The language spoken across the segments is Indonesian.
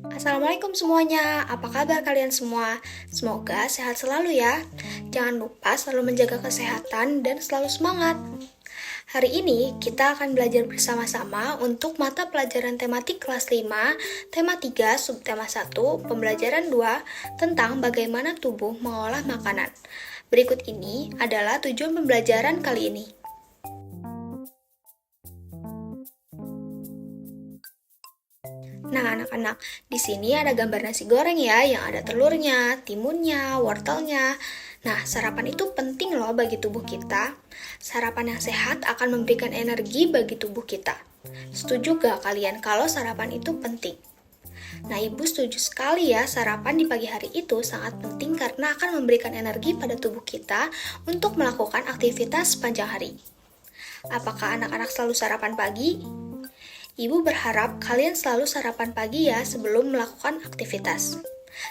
Assalamualaikum semuanya, apa kabar kalian semua? Semoga sehat selalu ya. Jangan lupa selalu menjaga kesehatan dan selalu semangat. Hari ini kita akan belajar bersama-sama untuk mata pelajaran tematik kelas 5, tema 3, subtema 1, pembelajaran 2 tentang bagaimana tubuh mengolah makanan. Berikut ini adalah tujuan pembelajaran kali ini. Nah, anak-anak, di sini ada gambar nasi goreng ya, yang ada telurnya, timunnya, wortelnya. Nah, sarapan itu penting loh bagi tubuh kita. Sarapan yang sehat akan memberikan energi bagi tubuh kita. Setuju gak kalian kalau sarapan itu penting? Nah, Ibu setuju sekali ya, sarapan di pagi hari itu sangat penting karena akan memberikan energi pada tubuh kita untuk melakukan aktivitas sepanjang hari. Apakah anak-anak selalu sarapan pagi? Ibu berharap kalian selalu sarapan pagi ya sebelum melakukan aktivitas.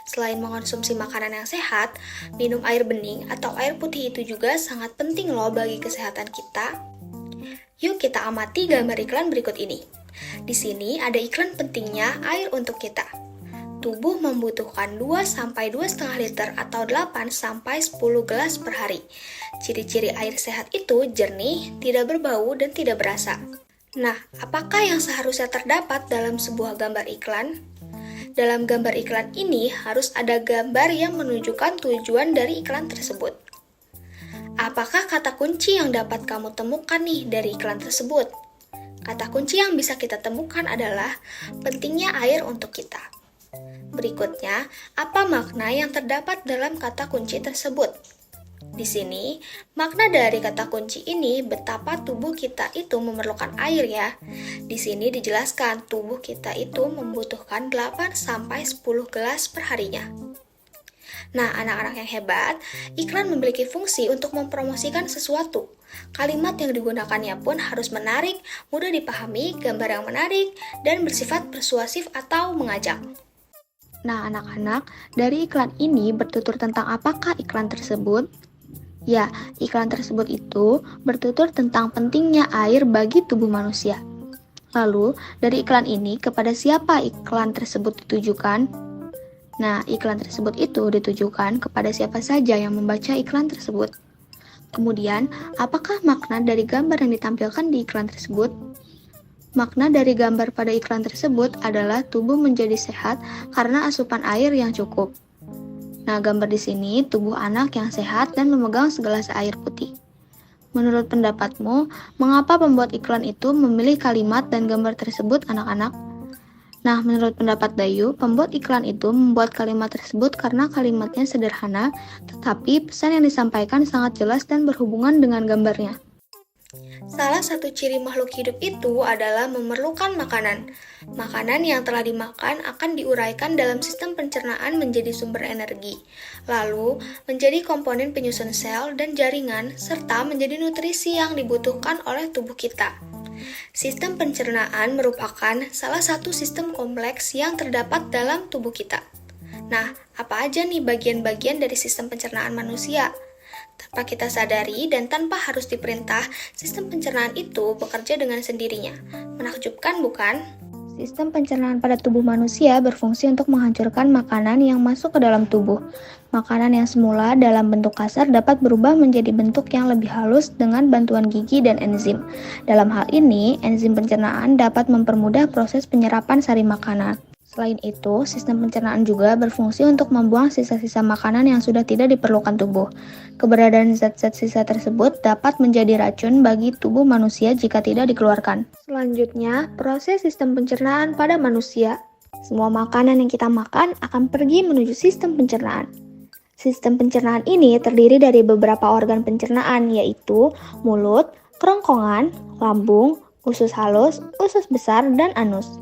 Selain mengonsumsi makanan yang sehat, minum air bening atau air putih itu juga sangat penting loh bagi kesehatan kita. Yuk kita amati gambar iklan berikut ini. Di sini ada iklan pentingnya air untuk kita. Tubuh membutuhkan 2-2,5 liter atau 8-10 gelas per hari. Ciri-ciri air sehat itu jernih, tidak berbau, dan tidak berasa. Nah, apakah yang seharusnya terdapat dalam sebuah gambar iklan? Dalam gambar iklan ini harus ada gambar yang menunjukkan tujuan dari iklan tersebut. Apakah kata kunci yang dapat kamu temukan nih dari iklan tersebut? Kata kunci yang bisa kita temukan adalah pentingnya air untuk kita. Berikutnya, apa makna yang terdapat dalam kata kunci tersebut? Di sini, makna dari kata kunci ini betapa tubuh kita itu memerlukan air ya. Di sini dijelaskan tubuh kita itu membutuhkan 8-10 gelas per harinya. Nah, anak-anak yang hebat, iklan memiliki fungsi untuk mempromosikan sesuatu. Kalimat yang digunakannya pun harus menarik, mudah dipahami, gambar yang menarik, dan bersifat persuasif atau mengajak. Nah, anak-anak, dari iklan ini bertutur tentang apakah iklan tersebut? Ya, iklan tersebut itu bertutur tentang pentingnya air bagi tubuh manusia. Lalu, dari iklan ini kepada siapa iklan tersebut ditujukan? Nah, iklan tersebut itu ditujukan kepada siapa saja yang membaca iklan tersebut. Kemudian, apakah makna dari gambar yang ditampilkan di iklan tersebut? Makna dari gambar pada iklan tersebut adalah tubuh menjadi sehat karena asupan air yang cukup. Nah, gambar di sini tubuh anak yang sehat dan memegang segelas air putih. Menurut pendapatmu, mengapa pembuat iklan itu memilih kalimat dan gambar tersebut, anak-anak? Nah, menurut pendapat Dayu, pembuat iklan itu membuat kalimat tersebut karena kalimatnya sederhana, tetapi pesan yang disampaikan sangat jelas dan berhubungan dengan gambarnya. Salah satu ciri makhluk hidup itu adalah memerlukan makanan. Makanan yang telah dimakan akan diuraikan dalam sistem pencernaan menjadi sumber energi, lalu menjadi komponen penyusun sel dan jaringan, serta menjadi nutrisi yang dibutuhkan oleh tubuh kita. Sistem pencernaan merupakan salah satu sistem kompleks yang terdapat dalam tubuh kita. Nah, apa aja nih bagian-bagian dari sistem pencernaan manusia? Tanpa kita sadari dan tanpa harus diperintah, sistem pencernaan itu bekerja dengan sendirinya. Menakjubkan, bukan? Sistem pencernaan pada tubuh manusia berfungsi untuk menghancurkan makanan yang masuk ke dalam tubuh. Makanan yang semula dalam bentuk kasar dapat berubah menjadi bentuk yang lebih halus dengan bantuan gigi dan enzim. Dalam hal ini, enzim pencernaan dapat mempermudah proses penyerapan sari makanan. Selain itu, sistem pencernaan juga berfungsi untuk membuang sisa-sisa makanan yang sudah tidak diperlukan tubuh. Keberadaan zat-zat sisa tersebut dapat menjadi racun bagi tubuh manusia jika tidak dikeluarkan. Selanjutnya, proses sistem pencernaan pada manusia. Semua makanan yang kita makan akan pergi menuju sistem pencernaan. Sistem pencernaan ini terdiri dari beberapa organ pencernaan, yaitu mulut, kerongkongan, lambung, usus halus, usus besar, dan anus.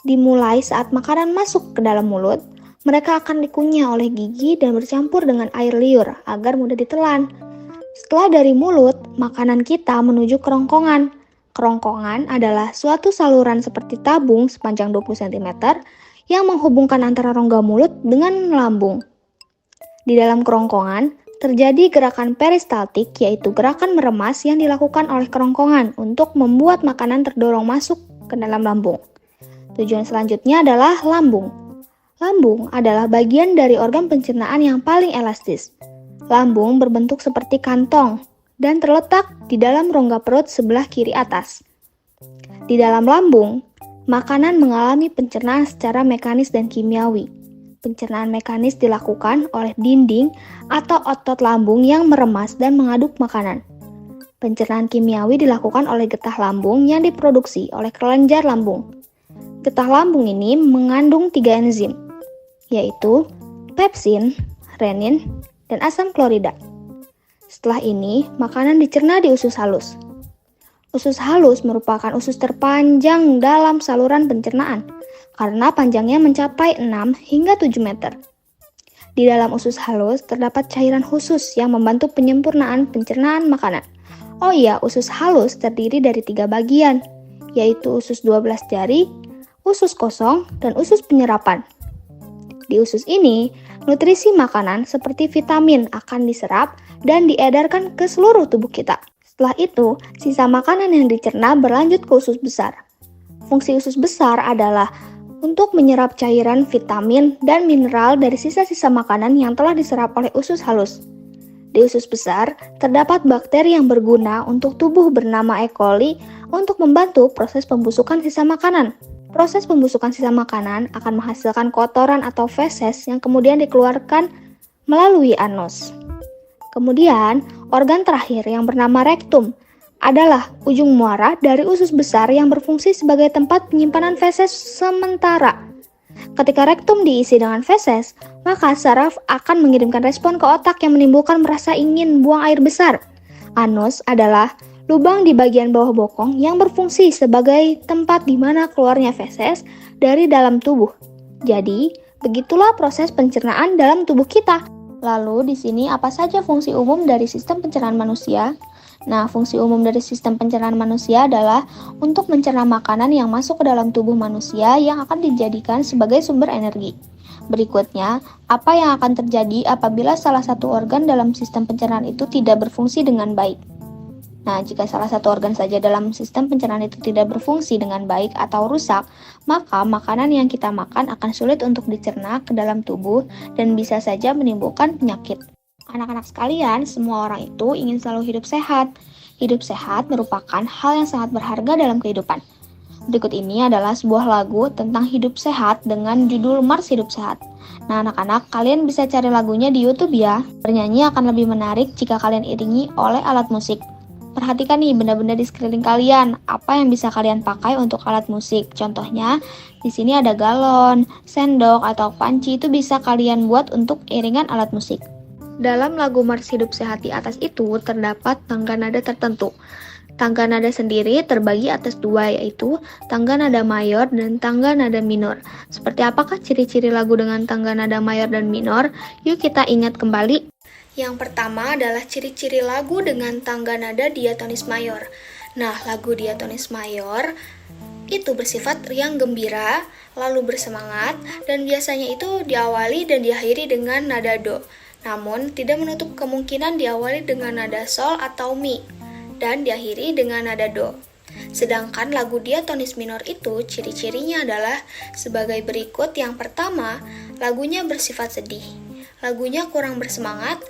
Dimulai saat makanan masuk ke dalam mulut, mereka akan dikunyah oleh gigi dan bercampur dengan air liur agar mudah ditelan. Setelah dari mulut, makanan kita menuju kerongkongan. Kerongkongan adalah suatu saluran seperti tabung sepanjang 20 cm yang menghubungkan antara rongga mulut dengan lambung. Di dalam kerongkongan, terjadi gerakan peristaltik, yaitu gerakan meremas yang dilakukan oleh kerongkongan untuk membuat makanan terdorong masuk ke dalam lambung. Tujuan selanjutnya adalah lambung. Lambung adalah bagian dari organ pencernaan yang paling elastis. Lambung berbentuk seperti kantong dan terletak di dalam rongga perut sebelah kiri atas. Di dalam lambung, makanan mengalami pencernaan secara mekanis dan kimiawi. Pencernaan mekanis dilakukan oleh dinding atau otot lambung yang meremas dan mengaduk makanan. Pencernaan kimiawi dilakukan oleh getah lambung yang diproduksi oleh kelenjar lambung. Getah lambung ini mengandung 3 enzim, yaitu pepsin, renin, dan asam klorida. Setelah ini, makanan dicerna di usus halus. Usus halus merupakan usus terpanjang dalam saluran pencernaan, karena panjangnya mencapai 6 hingga 7 meter. Di dalam usus halus terdapat cairan khusus yang membantu penyempurnaan pencernaan makanan. Oh iya, usus halus terdiri dari 3 bagian, yaitu usus 12 jari, usus kosong, dan usus penyerapan. Di usus ini, nutrisi makanan seperti vitamin akan diserap dan diedarkan ke seluruh tubuh kita. Setelah itu, sisa makanan yang dicerna berlanjut ke usus besar. Fungsi usus besar adalah untuk menyerap cairan, vitamin, dan mineral dari sisa-sisa makanan yang telah diserap oleh usus halus. Di usus besar, terdapat bakteri yang berguna untuk tubuh bernama E. coli untuk membantu proses pembusukan sisa makanan. Proses pembusukan sisa makanan akan menghasilkan kotoran atau feses yang kemudian dikeluarkan melalui anus. Kemudian, organ terakhir yang bernama rektum adalah ujung muara dari usus besar yang berfungsi sebagai tempat penyimpanan feses sementara. Ketika rektum diisi dengan feses, maka saraf akan mengirimkan respon ke otak yang menimbulkan merasa ingin buang air besar. Anus adalah lubang di bagian bawah bokong yang berfungsi sebagai tempat di mana keluarnya feses dari dalam tubuh. Jadi, begitulah proses pencernaan dalam tubuh kita. Lalu, di sini apa saja fungsi umum dari sistem pencernaan manusia? Nah, fungsi umum dari sistem pencernaan manusia adalah untuk mencerna makanan yang masuk ke dalam tubuh manusia yang akan dijadikan sebagai sumber energi. Berikutnya, apa yang akan terjadi apabila salah satu organ dalam sistem pencernaan itu tidak berfungsi dengan baik? Nah, jika salah satu organ saja dalam sistem pencernaan itu tidak berfungsi dengan baik atau rusak, maka makanan yang kita makan akan sulit untuk dicerna ke dalam tubuh dan bisa saja menimbulkan penyakit. Anak-anak sekalian, semua orang itu ingin selalu hidup sehat. Hidup sehat merupakan hal yang sangat berharga dalam kehidupan. Berikut ini adalah sebuah lagu tentang hidup sehat dengan judul Mars Hidup Sehat. Nah, anak-anak, kalian bisa cari lagunya di YouTube ya. Bernyanyi akan lebih menarik jika kalian iringi oleh alat musik. Perhatikan nih benda-benda di sekeliling kalian. Apa yang bisa kalian pakai untuk alat musik? Contohnya, di sini ada galon, sendok, atau panci. Itu bisa kalian buat untuk iringan alat musik. Dalam lagu Mars Hidup Sehat di atas itu terdapat tangga nada tertentu. Tangga nada sendiri terbagi atas 2, yaitu tangga nada mayor dan tangga nada minor. Seperti apakah ciri-ciri lagu dengan tangga nada mayor dan minor? Yuk kita ingat kembali. Yang pertama adalah ciri-ciri lagu dengan tangga nada diatonis mayor. Nah, lagu diatonis mayor itu bersifat riang gembira, lalu bersemangat, dan biasanya itu diawali dan diakhiri dengan nada do. Namun, tidak menutup kemungkinan diawali dengan nada sol atau mi, dan diakhiri dengan nada do. Sedangkan lagu diatonis minor itu ciri-cirinya adalah sebagai berikut. Yang pertama, lagunya bersifat sedih. Lagunya kurang bersemangat.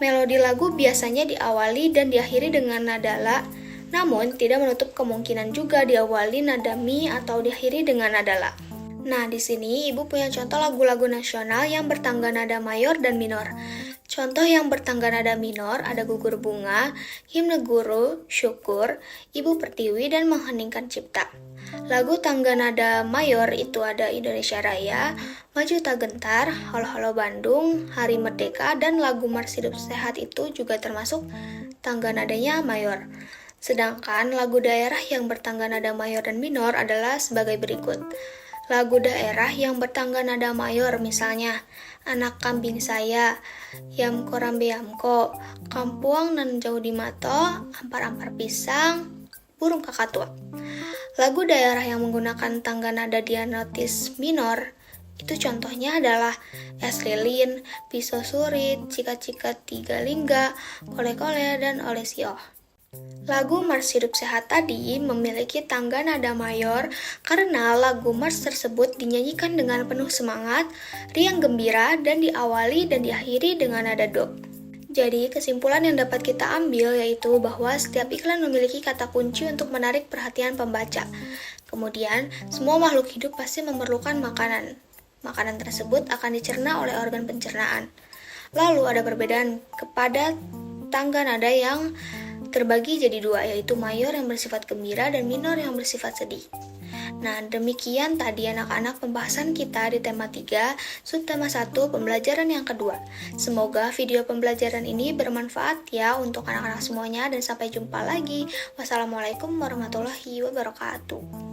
Melodi lagu biasanya diawali dan diakhiri dengan nada la, namun tidak menutup kemungkinan juga diawali nada mi atau diakhiri dengan nada la. Nah, di sini Ibu punya contoh lagu-lagu nasional yang bertangga nada mayor dan minor. Contoh yang bertangga nada minor ada Gugur Bunga, Himne Guru, Syukur, Ibu Pertiwi, dan Mengheningkan Cipta. Lagu tangga nada mayor itu ada Indonesia Raya, Maju Tak Gentar, Halo Halo Bandung, Hari Merdeka, dan lagu Mars Hidup Sehat itu juga termasuk tangga nadanya mayor. Sedangkan lagu daerah yang bertangga nada mayor dan minor adalah sebagai berikut. Lagu daerah yang bertangga nada mayor misalnya Anak Kambing Saya, Yam Korambe Yamko, Kampuang Nan Jauh di Mato, Ampar-ampar Pisang, Burung Kakatua. Lagu daerah yang menggunakan tangga nada diatonis minor itu contohnya adalah Es Lilin, Pisau Surit, Cika-cika Tiga Lingga, Kole-kole, dan Olesio. Lagu Mars Hidup Sehat tadi memiliki tangga nada mayor karena lagu Mars tersebut dinyanyikan dengan penuh semangat, riang gembira, dan diawali dan diakhiri dengan nada do. Jadi, kesimpulan yang dapat kita ambil yaitu bahwa setiap iklan memiliki kata kunci untuk menarik perhatian pembaca. Kemudian, semua makhluk hidup pasti memerlukan makanan. Makanan tersebut akan dicerna oleh organ pencernaan. Lalu ada perbedaan kepada tangga nada yang terbagi jadi dua, yaitu mayor yang bersifat gembira dan minor yang bersifat sedih. Nah, demikian tadi anak-anak pembahasan kita di tema 3, subtema 1, pembelajaran yang kedua. Semoga video pembelajaran ini bermanfaat ya untuk anak-anak semuanya dan sampai jumpa lagi. Wassalamualaikum warahmatullahi wabarakatuh.